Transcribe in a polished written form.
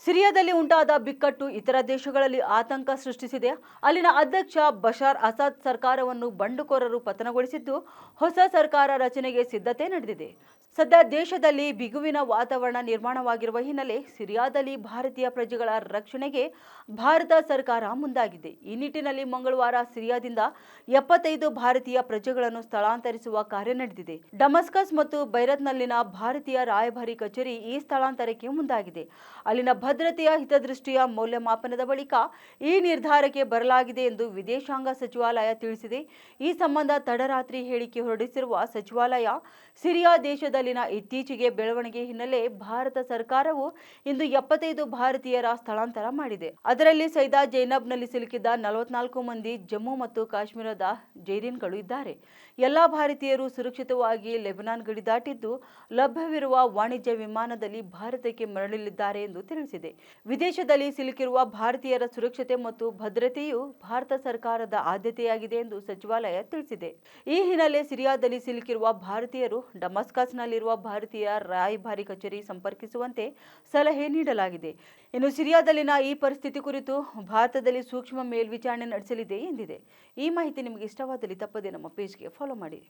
ಸಿರಿಯಾದಲ್ಲಿ ಉಂಟಾದ ಬಿಕ್ಕಟ್ಟು ಇತರ ದೇಶಗಳಲ್ಲಿ ಆತಂಕ ಸೃಷ್ಟಿಸಿದೆ. ಅಲ್ಲಿನ ಅಧ್ಯಕ್ಷ ಬಶಾರ್ ಅಸಾದ್ ಸರ್ಕಾರವನ್ನು ಬಂಡುಕೋರರು ಪತನಗೊಳಿಸಿದ್ದು, ಹೊಸ ಸರ್ಕಾರ ರಚನೆಗೆ ಸಿದ್ಧತೆ ನಡೆದಿದೆ. ಸದ್ಯ ದೇಶದಲ್ಲಿ ಬಿಗುವಿನ ವಾತಾವರಣ ನಿರ್ಮಾಣವಾಗಿರುವ ಹಿನ್ನೆಲೆ ಸಿರಿಯಾದಲ್ಲಿ ಭಾರತೀಯ ಪ್ರಜೆಗಳ ರಕ್ಷಣೆಗೆ ಭಾರತ ಸರ್ಕಾರ ಮುಂದಾಗಿದೆ. ಈ ನಿಟ್ಟಿನಲ್ಲಿ ಮಂಗಳವಾರ ಸಿರಿಯಾದಿಂದ 75 ಭಾರತೀಯ ಪ್ರಜೆಗಳನ್ನು ಸ್ಥಳಾಂತರಿಸುವ ಕಾರ್ಯ ನಡೆದಿದೆ. ಡಮಸ್ಕಸ್ ಮತ್ತು ಬೈರತ್ನಲ್ಲಿನ ಭಾರತೀಯ ರಾಯಭಾರಿ ಕಚೇರಿ ಈ ಸ್ಥಳಾಂತರಕ್ಕೆ ಮುಂದಾಗಿದೆ. ಅಲ್ಲಿನ ಭದ್ರತೆಯ ಹಿತದೃಷ್ಟಿಯ ಮೌಲ್ಯಮಾಪನದ ಬಳಿಕ ಈ ನಿರ್ಧಾರಕ್ಕೆ ಬರಲಾಗಿದೆ ಎಂದು ವಿದೇಶಾಂಗ ಸಚಿವಾಲಯ ತಿಳಿಸಿದೆ. ಈ ಸಂಬಂಧ ತಡರಾತ್ರಿ ಹೇಳಿಕೆ ಹೊರಡಿಸಿರುವ ಸಚಿವಾಲಯ, ಸಿರಿಯಾ ದೇಶದಲ್ಲಿನ ಇತ್ತೀಚೆಗೆ ಬೆಳವಣಿಗೆ ಹಿನ್ನೆಲೆ ಭಾರತ ಸರ್ಕಾರವು ಇಂದು 75 ಭಾರತೀಯರ ಸ್ಥಳಾಂತರ ಮಾಡಿದೆ. ಅದರಲ್ಲಿ ಸೈದಾ ಜೈನಬ್ನಲ್ಲಿ ಸಿಲುಕಿದ್ದ 44 ಮಂದಿ ಜಮ್ಮು ಮತ್ತು ಕಾಶ್ಮೀರದ ಜೈರಿನ್ಗಳು ಇದ್ದಾರೆ. ಎಲ್ಲಾ ಭಾರತೀಯರು ಸುರಕ್ಷಿತವಾಗಿ ಲೆಬನಾನ್ ಗಡಿ ದಾಟಿದ್ದು, ಲಭ್ಯವಿರುವ ವಾಣಿಜ್ಯ ವಿಮಾನದಲ್ಲಿ ಭಾರತಕ್ಕೆ ಮರಳಲಿದ್ದಾರೆ ಎಂದು ತಿಳಿಸಿದೆ. ವಿದೇಶದಲ್ಲಿ ಸಿಲುಕಿರುವ ಭಾರತೀಯರ ಸುರಕ್ಷತೆ ಮತ್ತು ಭದ್ರತೆಯು ಭಾರತ ಸರ್ಕಾರದ ಆದ್ಯತೆಯಾಗಿದೆ ಎಂದು ಸಚಿವಾಲಯ ತಿಳಿಸಿದೆ. ಈ ಹಿನ್ನೆಲೆ ಸಿರಿಯಾದಲ್ಲಿ ಸಿಲುಕಿರುವ ಭಾರತೀಯರು ಡಮಸ್ಕಸ್ನಲ್ಲಿರುವ ಭಾರತೀಯ ರಾಯಭಾರಿ ಕಚೇರಿ ಸಂಪರ್ಕಿಸುವಂತೆ ಸಲಹೆ ನೀಡಲಾಗಿದೆ. ಇನ್ನು ಸಿರಿಯಾದಲ್ಲಿನ ಈ ಪರಿಸ್ಥಿತಿ ಕುರಿತು ಭಾರತದಲ್ಲಿ ಸೂಕ್ಷ್ಮ ಮೇಲ್ವಿಚಾರಣೆ ನಡೆಸಲಿದೆ ಎಂದಿದೆ. ಈ ಮಾಹಿತಿ ನಿಮಗೆ ಇಷ್ಟವಾದಲ್ಲಿ ತಪ್ಪದೆ ನಮ್ಮ ಪೇಜ್ಗೆ ಫಾಲೋ ಮಾಡಿ.